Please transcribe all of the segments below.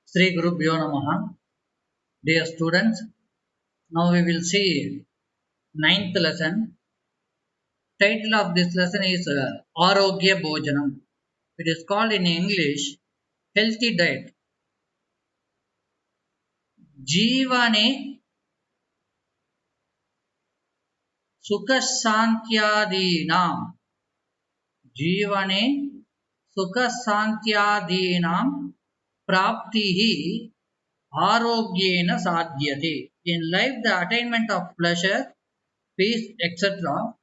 Sri Gurubhyo Namaha. Dear students, now we will see ninth lesson. Title of this lesson is Arogya Bhojanam. It is called in English healthy diet. Jeevane Sukhasantyadinam. Jeevane Sukhasantyadinam Praptihi Arogyena Sadhyate. In life, the attainment of pleasure, peace, etc.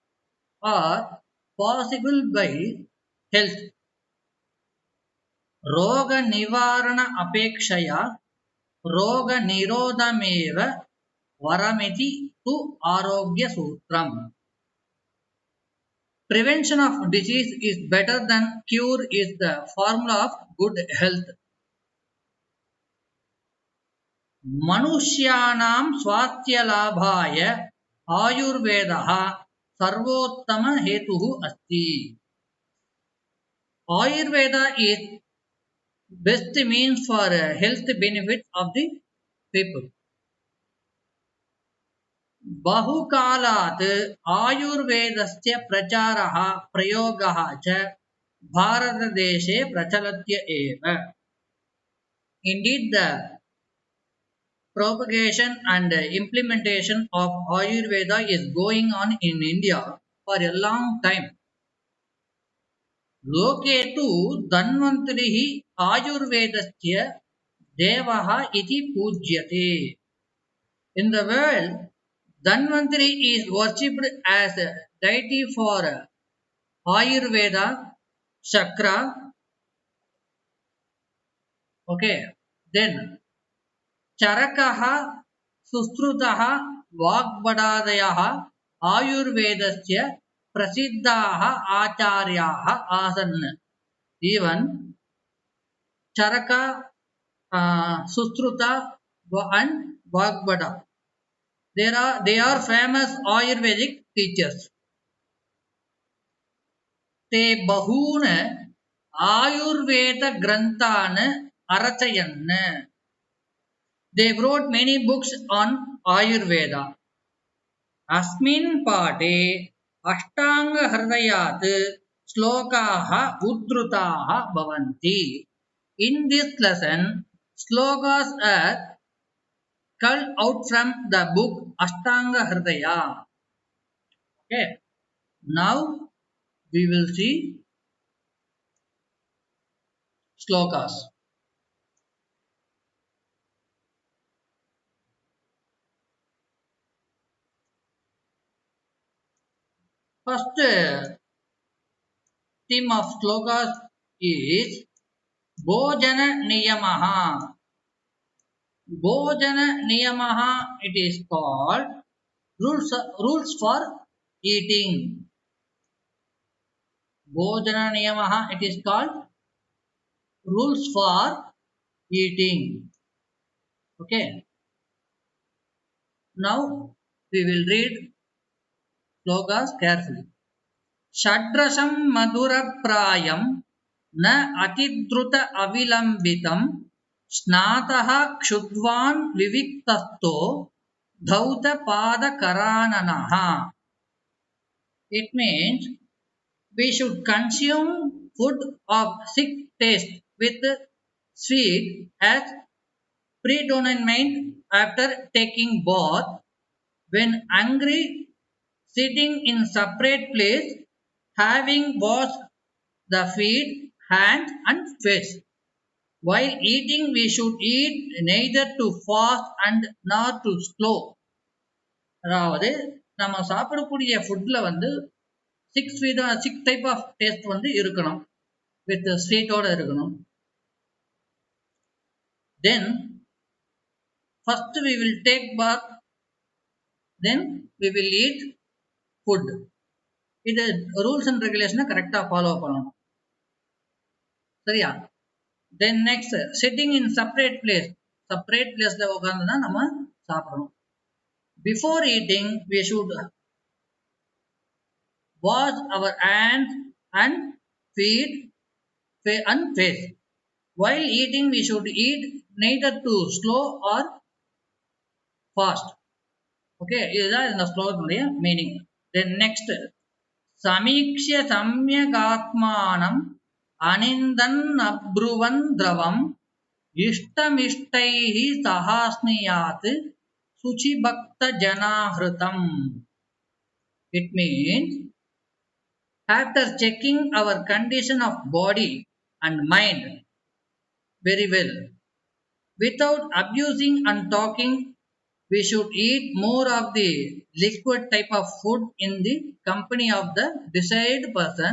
are possible by health. रोग निवारण अपेक्षया रोग निरोधमेव वरमिति तु आरोग्य सूत्रम्. Prevention of disease is better than cure is the formula of good health. मनुष्याणां स्वास्थ्यलाभाय आयुर्वेदः सर्वोत्तम हेतुः अस्ति. Ayurveda is best means for health benefits of the people. बहुकालात् आयुर्वेदस्य प्रचारः प्रयोगः च भारतदेशे प्रचलत्य एव. Indeed, the propagation and implementation of Ayurveda is going on in India for a long time. लोके तु धन्वन्तरिः आयुर्वेदस्य देवः इति पूज्यते. In the world, Dhanvantari is worshipped as a deity for Ayurveda, Chakra. Okay, then Charakaha, Sustrutaha, Vagbadadayaha, Ayurvedasya Prasiddhaha Acharyaha Asan. Even Charaka, Sustruta and Vagbada. They are famous Ayurvedic teachers. Te bahun Ayurveda Grantan Arachayan. They wrote many books on Ayurveda. Asmin Pate Ashtanga Hridayat Slokaha Uddrutaha Bhavanti. In this lesson, slokas are culled out from the book Ashtanga Hridaya. Okay. Now we will see slokas. First theme of slokas is Bhojana Niyamaha. Bhojana Niyamaha, it is called rules for eating. Bhojana Niyamaha, it is called rules for eating. Okay. Now we will read slokas carefully. Shadrasam madura prayam na atidruta avilambitam snataha kshudvan viviktasto dhauta pada karananaha. It means we should consume food of sick taste with sweet as predominant after taking bath. When hungry, sitting in separate place, having washed the feet, hands and face. While eating, we should eat neither too fast and nor too slow. அதாவது நம்ம சாப்பிடக்கூடிய ஃபுட்ல வந்து six type of taste வந்து இருக்கணும். With ஸ்வீட்டோட இருக்கணும். தென் first we will take bath, then we will eat food. இது rules and ரெகுலேஷனை கரெக்டா ஃபாலோ பண்ணணும். சரியா? Then next sitting in separate பிளேஸ்ல உட்கார்ந்து தான் நம்ம சாப்பிடணும். Before eating, we should wash our hands and feet and face. while eating we should eat neither too slow or fast. Okay, இதுதான் இந்த ஸ்லோகத்தினுடைய மீனிங். Then next, சமீக்ஷ்ய சம்யகாத்மானம் அனிந்தன் அப்ருவன் திரவம் இஷ்டமிஷ்டைஹி சஹாஸ்னியாத் சுச்சிபக்த ஜனாஹ்ருதம். It means, after checking our condition of body and mind very well, without abusing and talking, we should eat more of the liquid type of food in the company of the desired person,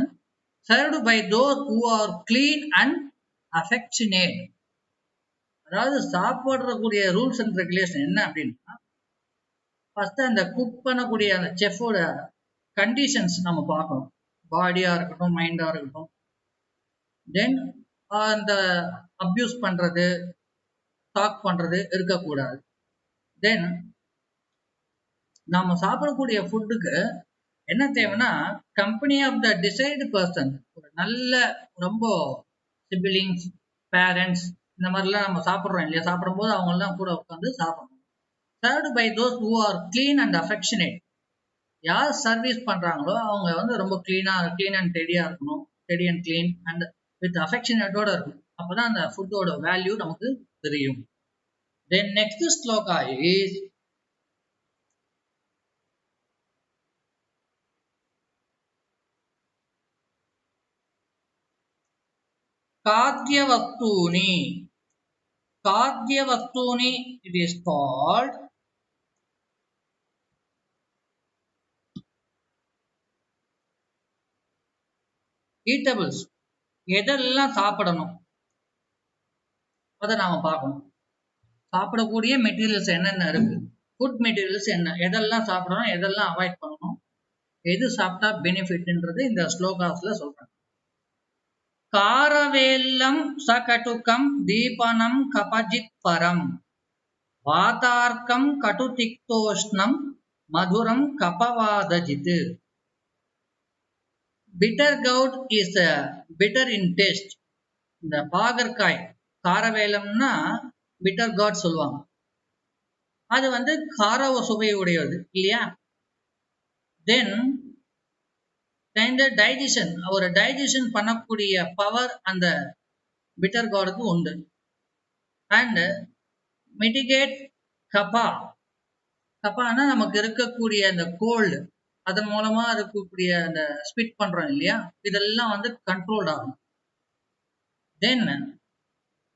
served by those who are clean and affectionate. அதாவது சாப்பிடக்கூடிய rules and regulation என்ன அப்படின்னா, first அந்த cook பண்ணக்கூடிய அந்த செஃபோட conditions நம்ம பார்க்கணும். பாடியா இருக்கட்டும், மைண்டா இருக்கட்டும். தென் அந்த அப்யூஸ் பண்றது, டாக் பண்றது இருக்கக்கூடாது. தென் நாம சாப்பிடக்கூடிய ஃபுட்டுக்கு என்ன தேவைன்னா, company of the decide person, ஒரு நல்ல ரொம்ப சிபிலிங்ஸ், பேரண்ட்ஸ், இந்த மாதிரிலாம் நம்ம சாப்பிட்றோம் இல்லையா, சாப்பிடும்போது அவங்கெல்லாம் கூட உட்காந்து சாப்பிடணும். Served by those who are clean and affectionate. யார் சர்வீஸ் பண்றாங்களோ அவங்க வந்து ரொம்ப கிளீன் அண்ட் டெடியா இருக்கணும். Tidy and clean and with அஃபெக்ஷனேட்டோட இருக்கணும். அப்பதான் அந்த ஃபுட்டோட வேல்யூ நமக்கு தெரியும். Then next shloka is காத்யவஸ்தூனி. காத்யவஸ்தூனி it is called eatables. எதெல்லாம் சாப்பிடணும் அதை நாம பார்க்கணும். சாப்பிடக்கூடிய மெட்டீரியல்ஸ் என்னென்ன இருக்கு, ஃபுட் மெட்டீரியல்ஸ் என்ன, எதெல்லாம் சாப்பிடணும், எதெல்லாம் அவாய்ட் பண்ணணும், எது சாப்பிட்டா பெனிஃபிட்ன்றது இந்த ஸ்லோகாஸ்ல சொல்றாங்க. காரவேல்லம் சகட்டுக்கம் தீபனம் கபஜித் பரம் வாதார்க்கம் கடுதிக்தோஷ்ணம் மதுரம் கபவாதஜித். bitter gourd is bitter in taste. இந்த பாகற்காய் காரவேலம்னா பிட்டர் gourd சொல்லுவாங்க. அது வந்து கார சுவை உடையது இல்லையா. தென் இந்த டைஜஷன், ஒரு டைஜஷன் பண்ணக்கூடிய பவர் அந்த பிட்டர் gourdக்கு உண்டு. And mitigate Kaba. கபானா நமக்கு இருக்கக்கூடிய அந்த கோல்டு, அதன் மூலமா இருக்கக்கூடிய அந்த ஸ்பிட் பண்றோம் இல்லையா, இதெல்லாம் வந்து கண்ட்ரோல் ஆகும். தென்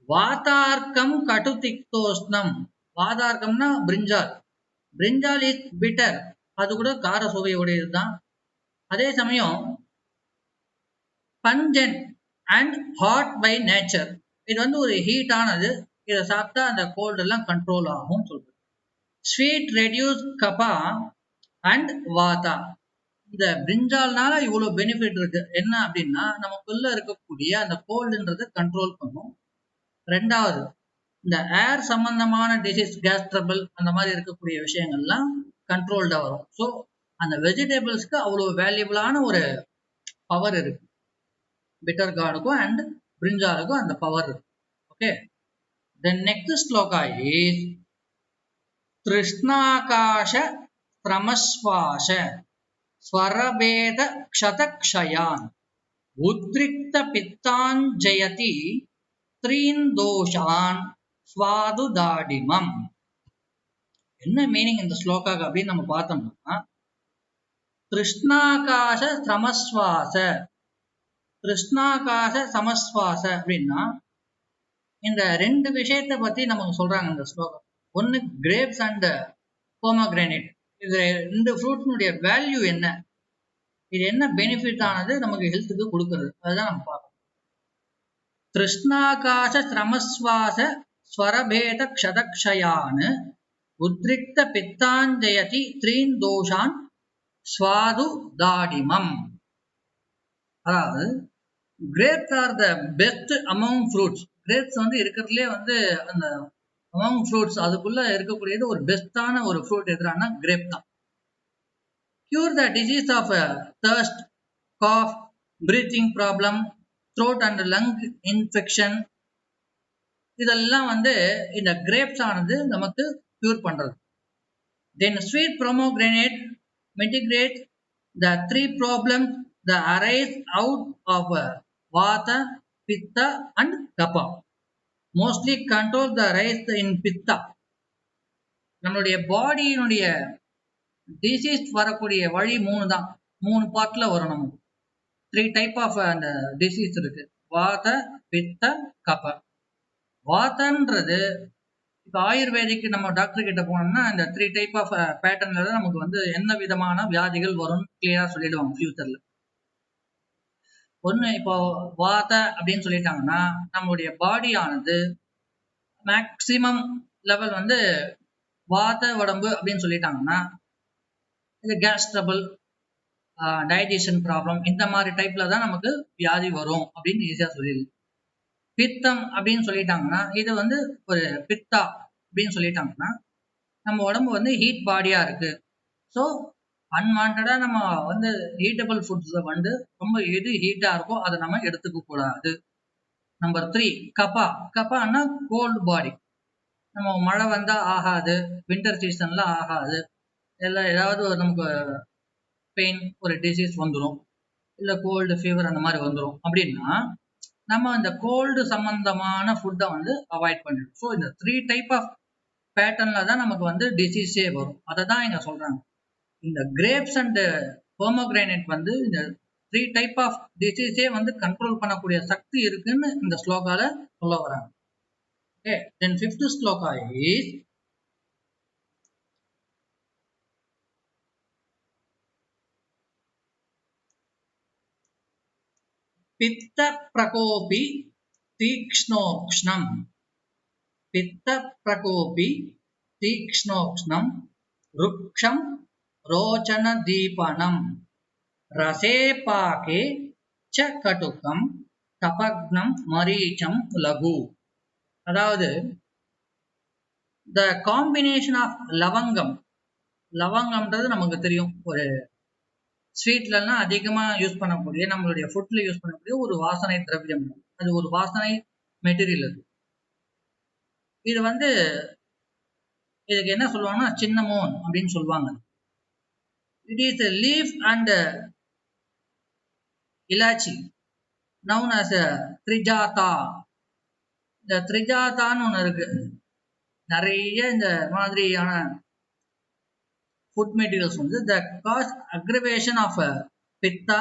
வாதார்க்கம் கடுதிக்தோஷ்ணம். வாதார்க்கம்னா பிரிஞ்சால். பிரிஞ்சால் இஸ் பிட்டர், அது கூட கார சுவையுடையது தான். அதே சமயம் பஞ்சன் அண்ட் ஹாட் பை நேச்சர், இது வந்து ஒரு ஹீட்டானது, இதை சாப்பிட்டா அந்த கோல்டு எல்லாம் கண்ட்ரோல் ஆகும் சொல்றது. Sweet reduce kapha and vata. இந்த பிரிஞ்சால்னால இவ்வளவு பெனிஃபிட் இருக்கு. என்ன அப்படின்னா, நமக்குள்ள இருக்கக்கூடிய அந்த கோல்டுன்றதை கண்ட்ரோல் பண்ணும். ரெண்டாவது, இந்த ஏர் சம்பந்தமான டிசீஸ், கேஸ் ட்ரபிள், அந்த மாதிரி இருக்கக்கூடிய விஷயங்கள்லாம் கண்ட்ரோல்டா வரும். ஸோ அந்த வெஜிடபிள்ஸ்க்கு அவ்வளவு வேல்யூபிளான ஒரு பவர் இருக்கு. பிட்டர் கார்டுக்கும் அண்ட் பிரிஞ்சாலுக்கும் அந்த பவர் இருக்கு. Okay. Then next sloka is திருஷ்ணாகாஷ பிரமஸ்வாச ஸ்வரவேத க்ஷதக்ஷயான் உத்ரிக்த பித்தாஞ்சயதி த்ரீன் தோஷான் ஸ்வாது தாடிமம். என்ன மீனிங் இந்த ஸ்லோகாக்கு அப்படின்னு நம்ம பார்த்தோம்னா, திருஷ்ணாகாச சமஸ்வாச. திருஷ்ணாகாச சமஸ்வாச அப்படின்னா இந்த ரெண்டு விஷயத்தை பத்தி நமக்கு சொல்றாங்க இந்த ஸ்லோகம். ஒன்னு கிரேப்ஸ் அண்ட் போமோகிரானேட். இது ரெண்டு ஃப்ரூட்னுடைய வேல்யூ என்ன, இது என்ன பெனிஃபிட் ஆனது நமக்கு ஹெல்த்துக்கு கொடுக்கறது, அதுதான் நம்ம பார்க்கணும். திருஷ்ணாகாச சிரமஸ்வாச ஸ்வரபேத க்ஷதக்ஷயான் உத்ரிக்த பித்தாஞ்சயதி த்ரீன் தோஷான் ஸ்வாது தாடிமம். அதாவது grapes R the best among fruits. Grapes வந்து இருக்கிறதுலே வந்து அந்த அமௌங் ஃப்ரூட்ஸ் அதுக்குள்ள இருக்கக்கூடியது ஒரு பெஸ்டான ஒரு ஃப்ரூட் எதுனா கிரேப் தான். Cure the disease of thirst, cough, breathing problem, throat and lung infection, இதெல்லாம் வந்து இந்த கிரேப்ஸ் ஆனது நமக்கு க்யூர் பண்றது. Then sweet pomegranate mitigates the three problems that arise out of vata, pitta and kapha. Mostly control the rise in pitta. நம்மளுடைய பாடியினுடைய disease வரக்கூடிய வழி 3 தான். 3 பார்ட்ல வரும் நமக்கு. 3 டைப் ஆஃப் அந்த டிசீஸ் இருக்கு. வாத, பித்த, கப. வாதன்றது இப்போ ஆயுர்வேதிக்கு நம்ம டாக்டர் கிட்ட போனோம்னா இந்த 3 டைப் ஆஃப் பேட்டர்ன்ல தான் நமக்கு வந்து என்ன விதமான வியாதிகள் வரும்னு கிளியரா சொல்லிடுவாங்க ஃபியூச்சர்ல. ஒன்று இப்போ வாத அப்படின்னு சொல்லிட்டாங்கன்னா நம்மளுடைய பாடியானது மேக்சிமம் லெவல் வந்து வாத உடம்பு அப்படின்னு சொல்லிட்டாங்கன்னா இது கேஸ் ட்ரபிள், டைஜஷன் ப்ராப்ளம் இந்த மாதிரி டைப்ல தான் நமக்கு வியாதி வரும் அப்படின்னு ஈஸியா சொல்லிடலாம். பித்தம் அப்படின்னு சொல்லிட்டாங்கன்னா இது வந்து ஒரு பித்தா அப்படின்னு சொல்லிட்டாங்கன்னா நம்ம உடம்பு வந்து ஹீட் பாடியா இருக்கு. ஸோ அன்வான்டா நம்ம வந்து ஹீட்டபிள் ஃபுட்ஸை வந்து ரொம்ப எது ஹீட்டா இருக்கோ அதை நம்ம எடுத்துக்க கூடாது. நம்பர் 3 கப்பா. கப்பான்னா கோல்டு பாடி. நம்ம மழை வந்தா ஆகாது, வின்டர் சீசன்ல ஆகாது, எல்லாம் ஏதாவது நமக்கு பெயின் ஒரு டிசீஸ் வந்துடும், இல்லை கோல்டு ஃபீவர் அந்த மாதிரி வந்துடும் அப்படின்னா நம்ம அந்த கோல்டு சம்பந்தமான ஃபுட்டை வந்து அவாய்ட் பண்ணிடும். ஸோ இந்த 3 டைப் ஆஃப் பேட்டர்ன்ல தான் நமக்கு வந்து டிசீஸே வரும். அதை தான் இங்க சொல்றாங்க. இந்த கிரேப்ஸ் அண்ட் பொமோகிரானேட் வந்து இந்த 3 டைப் ஆஃப் டிசீஸே வந்து கண்ட்ரோல் பண்ணக்கூடிய சக்தி இருக்குன்னு இந்த ஸ்லோகால சொல்ல வராங்க. Okay, then fifth sloka is pitta prakopi tikshnokshnam. Pitta prakopi tikshnokshnam ruksham rochana deepanam rase paake cha katukam tapagnam maricham lagu. அதாவது த காம்பினேஷன் ஆஃப் லவங்கம். லவங்கம்ன்றது நமக்கு தெரியும், ஒரு ஸ்வீட்லாம் அதிகமாக யூஸ் பண்ணக்கூடிய நம்மளுடைய ஃபுட்ல யூஸ் பண்ணக்கூடிய ஒரு வாசனை திரவியம். அது ஒரு வாசனை மெட்டீரியல். அது இது வந்து இதுக்கு என்ன சொல்லுவாங்கன்னா சின்னமோன் அப்படின்னு சொல்லுவாங்க. It is leaf and elaichi known as trijata. இந்த த்ரிஜாதான்னு ஒன்று இருக்கு. நிறைய இந்த மாதிரியான ஃபுட் மெட்டீரியல்ஸ் வந்து the cause aggravation of pitta,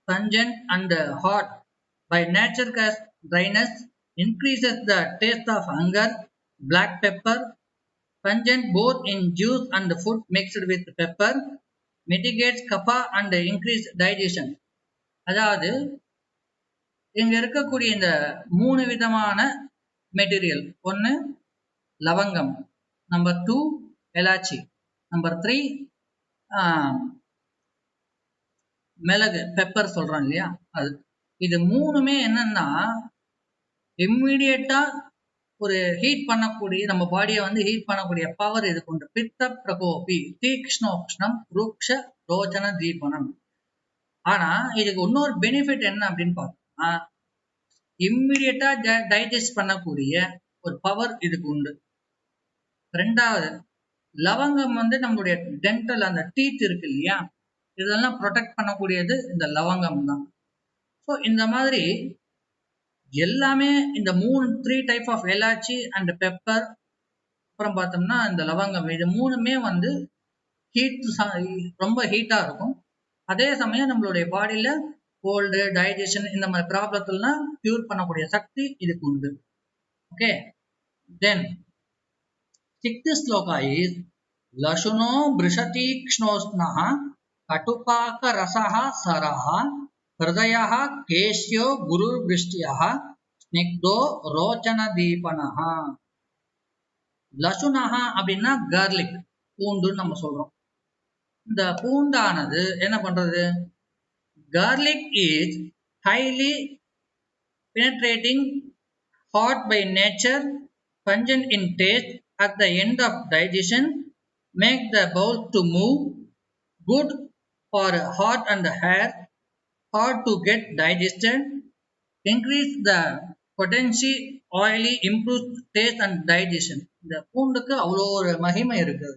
pungent and hot by nature cause dryness, increases the taste of hunger. Black pepper pungent both in juice and food mixed with pepper, mitigates kapha and increase digestion. அதாவது இங்க இருக்கக்கூடிய இந்த 3 விதமான material, ஒன்று லவங்கம், number 2 elaichi, number 3 மிளகு pepper சொல்றோம் இல்லையா அது. இது 3மே என்னன்னா இம்மிடியட்டா ஒரு ஹீட் பண்ணக்கூடிய, நம்ம பாடியை வந்து ஹீட் பண்ணக்கூடிய பவர் இது கொண்டு. பித்த பிரகோபி தீக்ஷ்ணோக்ஷ்ணம் ரூக்ஷ ரோச்சன தீபனம். ஆனா இதுக்கு இன்னொரு பெனிஃபிட் என்ன அப்படின்னு பார்த்தோம்னா இம்மிடியட்டா டைஜஸ்ட் பண்ணக்கூடிய ஒரு பவர் இதுக்கு உண்டு. ரெண்டாவது, லவங்கம் வந்து நம்மளுடைய டென்டல் அந்த டீத் இருக்கு இல்லையா, இதெல்லாம் ப்ரொடெக்ட் பண்ணக்கூடியது இந்த லவங்கம் தான். ஸோ இந்த மாதிரி எல்லாமே இந்த 3 type of elaichi and pepper, அப்புறம் பார்த்தோம்னா இந்த லவங்கம், இது 3மே வந்து ஹீட் ரொம்ப ஹீட்டா இருக்கும். அதே சமயம் நம்மளுடைய பாடியில கோல்டு, டைஜஷன் இந்த மாதிரி ப்ராப்ளத்தெல்லாம் கியூர் பண்ணக்கூடிய சக்தி இதுக்கு உண்டு. Okay, then 6th sloka is லசுனோ பிருஷதீக்ஷ்ணோஸ்னஹ கடுபாக ரசஹ சரஹ ஹிருதயஹ கேஷ்யோ குருர்விருஷ்டியஹ ஸ்னிக்தோ ரோச்சன தீபனஹ. லசுனஹ அப்படின்னா கார்லிக், பூண்டுன்னு நம்ம சொல்றோம். இந்த பூண்டானது என்ன பண்றது? Garlic is highly penetrating, hot by nature, pungent in taste, at the end of digestion, make the bowel to move, good for heart and hair, hard to get digested, increase the potency oily improve taste and digestion. இந்த பூண்டுக்கு அவ்வளோ ஒரு மகிமை இருக்குது,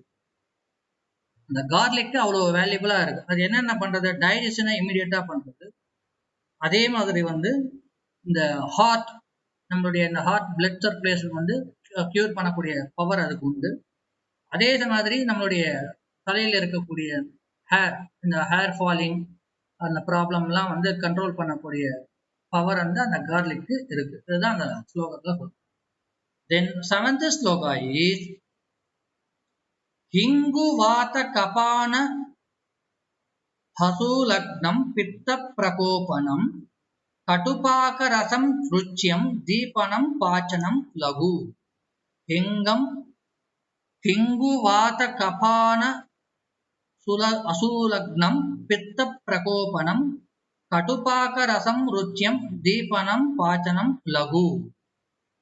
இந்த garlic அவ்வளோ வேல்யூபிளாக இருக்குது. அது என்னென்ன பண்ணுறது, டைஜஷனை இமீடியட்டாக பண்ணுறது. அதே மாதிரி வந்து இந்த ஹார்ட், நம்மளுடைய இந்த ஹார்ட் பிளட் சர்க்குலேஷன் வந்து க்யூர் பண்ணக்கூடிய பவர் அதுக்கு உண்டு. அதே மாதிரி நம்மளுடைய தலையில் இருக்கக்கூடிய ஹேர், இந்த ஹேர் ஃபாலிங் அந்த ப்ராப்ளம்லாம் வந்து கண்ட்ரோல் பண்ணக்கூடிய பவர் வந்து அந்த கார்லிக்கு இருக்கு. இதுதான் அந்த ஸ்லோகத்தில் சொல்றோம். தென் செவன்த் ஸ்லோகா இஸ் ஹிங்கு வாத கபான ஹசூலக்னம் பித்த பிரகோபனம் கடுபாக ரசம் ருச்சியம் தீபனம் பாச்சனம் லகு. ஹிங்கம் ஹிங்கு வாத கபான அசூலக்னம் பித்த பிரகோபனம் கடுபாக ரசம் ருச்சியம் தீபனம் பாச்சனம் லகு.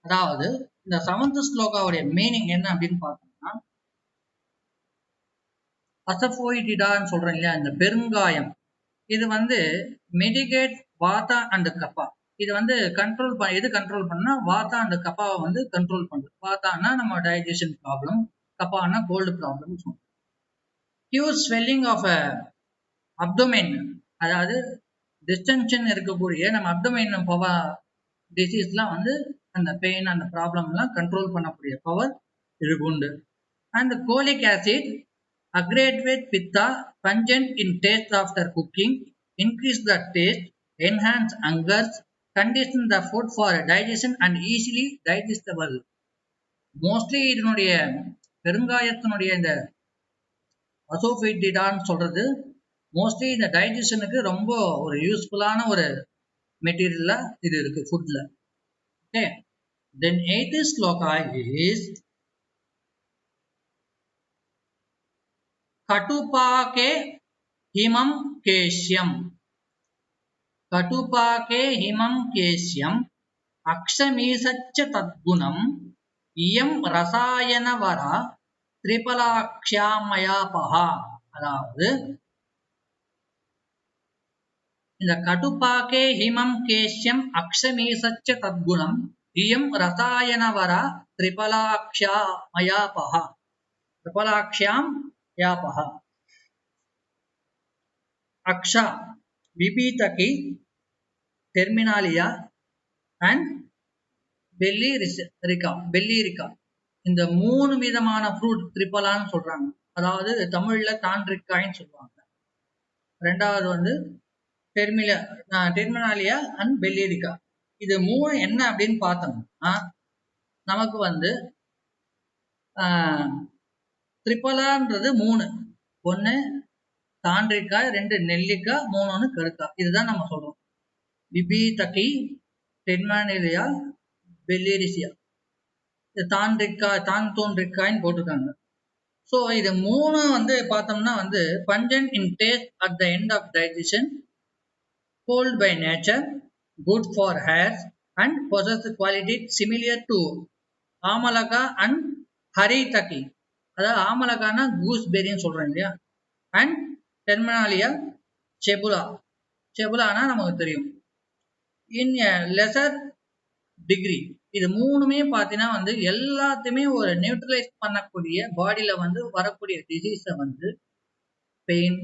அதாவது இந்த செவன்த் ஸ்லோகாவுடைய மீனிங் என்ன அப்படின்னு பார்த்தோம்னா, அசஃபோயிட்டிடான்னு சொல்றேன் இல்லையா, இந்த பெருங்காயம், இது வந்து மெடிகேட் வாதா அண்ட் கப்பா. இது வந்து எது கண்ட்ரோல் பண்ணா வாதா அண்ட் கப்பாவை வந்து கண்ட்ரோல் பண்ணுது. வாதான்னா நம்ம டைஜஷன் ப்ராப்ளம், கப்பானா கோல்டு ப்ராப்ளம் சொல்றோம். கியூர் ஸ்வெல்லிங் ஆஃப் அப்டோமைன், அதாவது டிஸ்டென்ஷன் இருக்கக்கூடிய நம்ம அப்டோமைன் பவர் டிசீஸ்லாம் வந்து அந்த பெயின் அந்த ப்ராப்ளம்லாம் கண்ட்ரோல் பண்ணக்கூடிய பவர் இதுக்கு உண்டு. And colic acid aggravate pitta, pungent in taste after cooking, increase the taste, enhance hunger, condition the food for digestion and easily digestible. Mostly இதனுடைய பெருங்காயத்தினுடைய இந்த அசோஃபைட்டிடான்னு சொல்றது மோஸ்ட்லி இந்த டைஜஷனுக்கு ரொம்ப ஒரு யூஸ்ஃபுல்லான ஒரு மெட்டீரியல்ல இது இருக்கு ஃபுட்ல. Okay, then 8th sloka is கடுபாகே ஹிமம் கேஷ்யம். கடுபாகே ஹிமம் கேஷ்யம் அக்ஷமீசச்ச தத்குணம் இயம் ரசாயனவரா திரிபலாக்ஷாமயாபஹா. அதாவது இந்த கடுபாகே ஹிமம் கேஷ்யம் அக்ஷமீசச்ச தத்குணம் இயம் ரசாயனவரா திரிபலாக்ஷாமயாபஹா. திரிபலாக்ஷாம் யாபஹா. அக்ஷா, விபீதகி, டெர்மினாலியா அண்ட் பெல்லிரிக்கா, இந்த 3 விதமான ஃப்ரூட் திரிபலான்னு சொல்றாங்க. அதாவது தமிழ்ல தாண்டிக்காய்ன்னு சொல்லுவாங்க. ரெண்டாவது வந்து டெர்மினாலியா அண்ட் பெல்லிரிக்கா. இது 3 என்ன அப்படின்னு பார்த்தோம்னா நமக்கு வந்து திரிபலான்றது 3, 1 தாண்டிக்காய், 2 நெல்லிக்காய், 3 கடுக்காய். இதுதான் நம்ம சொல்றோம். விபீதகி, டெர்மினாலியா, பெல்லிரிசியா, தான்தோன்றிக்காய்ன்னு போட்டிருக்காங்க. ஸோ இது 3 வந்து பார்த்தோம்னா வந்து pungent in taste at the end of digestion, cold by nature, good for hairs and possess quality similar to ஆமலகா and ஹரிதகி. அதாவது ஆமலகானா கூஸ்பெரின்னு சொல்றோம் இல்லையா, அண்ட் டெர்மினாலியா செபுலானா நமக்கு தெரியும். இன் லெசர் டிகிரி இது 3மே பார்த்தீங்கன்னா வந்து எல்லாத்தையுமே ஒரு நியூட்ரலைஸ் பண்ணக்கூடிய, பாடியில வந்து வரக்கூடிய டிசீஸை வந்து பெயின்,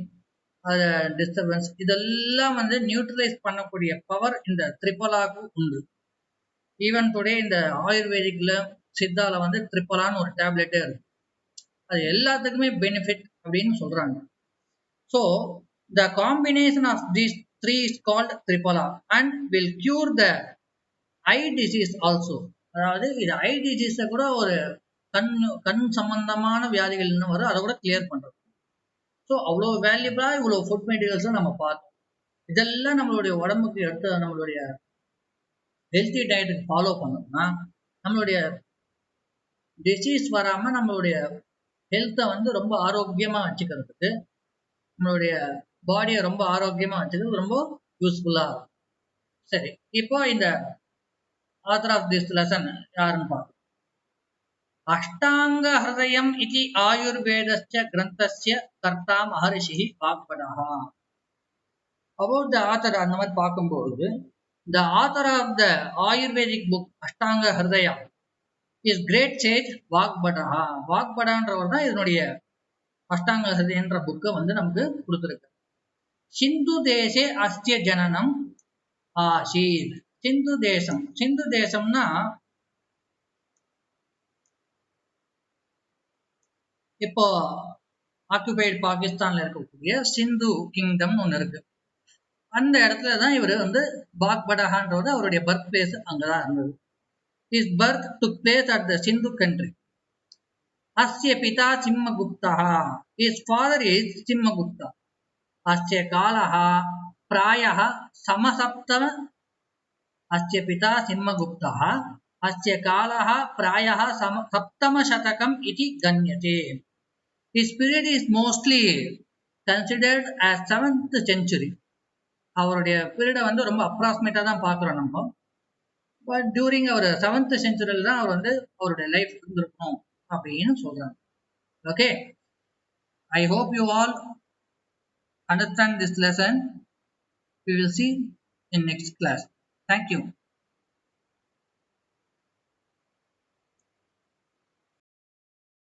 டிஸ்டர்பன்ஸ் இதெல்லாம் வந்து நியூட்ரலைஸ் பண்ணக்கூடிய பவர் இந்த திரிபலாக்கு உண்டு. ஈவன் டுடே இந்த ஆயுர்வேதிக்ல சித்தால வந்து திரிபலான்னு ஒரு டேப்லெட்டே இருக்கு. அது எல்லாத்துக்குமே பெனிஃபிட் அப்படின்னு சொல்றாங்க. So the combination of these 3 is called tripala and will cure the eye disease also. அதாவது இது ஐ டிசீஸை கூட ஒரு கண் சம்பந்தமான வியாதிகள் என்ன வரும் அதை கூட கிளியர் பண்றது. ஸோ அவ்வளோ வேல்யூபிளா இவ்வளோ ஃபுட் மெட்டீரியல்ஸும் நம்ம பார்த்தோம். இதெல்லாம் நம்மளுடைய உடம்புக்கு எடுத்து நம்மளுடைய ஹெல்த்தி டயட்டுக்கு ஃபாலோ பண்ணோம்னா நம்மளுடைய டிசீஸ் வராமல் நம்மளுடைய ஹெல்த்தை வந்து ரொம்ப ஆரோக்கியமாக வச்சுக்கிறதுக்கு, நம்மளுடைய பாடியை ரொம்ப ஆரோக்கியமாக வச்சுக்கிறது ரொம்ப யூஸ்ஃபுல்லாக இருக்கும். சரி, இப்போ இந்த ஆத்தர் ஆஃப் திஸ் லெசன் யாருன்னு பார்ப்போம். அஷ்டாங்க ஹிருதயம் இது ஆயுர்வேதஸ்ய கிரந்தஸ்ய கர்த்தா மகரிஷி வாக்படஹா. அபவுட் த ஆத்தர் அந்த மாதிரி பார்க்கும்போது The author of the Ayurvedic book Ashtanga Hridaya is great sage Vagbadaha. வாக்படான்றவர் தான் இதனுடைய அஷ்டாங்க ஹிருதயன்ற புக்கை வந்து நமக்கு கொடுத்துருக்கு. சிந்து தேசே அஸ்ய ஜனனம் ஆசீத். சிந்து தேசம், சிந்து தேசம்னா இப்போ ஆக்குபைடு பாகிஸ்தான்ல இருக்கக்கூடிய சிந்து கிங்டம் ஒன்று இருக்கு. அந்த இடத்துல தான் இவர் வந்து பாக்படஹான்றது அவருடைய பர்த் பிளேஸ் அங்கதான் இருந்தது. His birth took place at the Sindhu country. Asya pita Simmagupta. His father is Simmagupta. Asya kalaha prayaha samasaptama. Asya pita Simmagupta. Asya kalaha prayaha saptama shatakam iti ganyate. His period is mostly considered as 7th century. அவருடைய பீரியடை வந்து ரொம்ப அப்ராக்சிமேட்டா தான் பார்க்குறோம் நம்ம. But during our 7th செஞ்சுரியில் தான் அவர் வந்து அவருடைய life இருந்திருக்கும் அப்படின்னு சொல்றாங்க. Okay, I hope you all understand this lesson. We will see in next class. Thank you.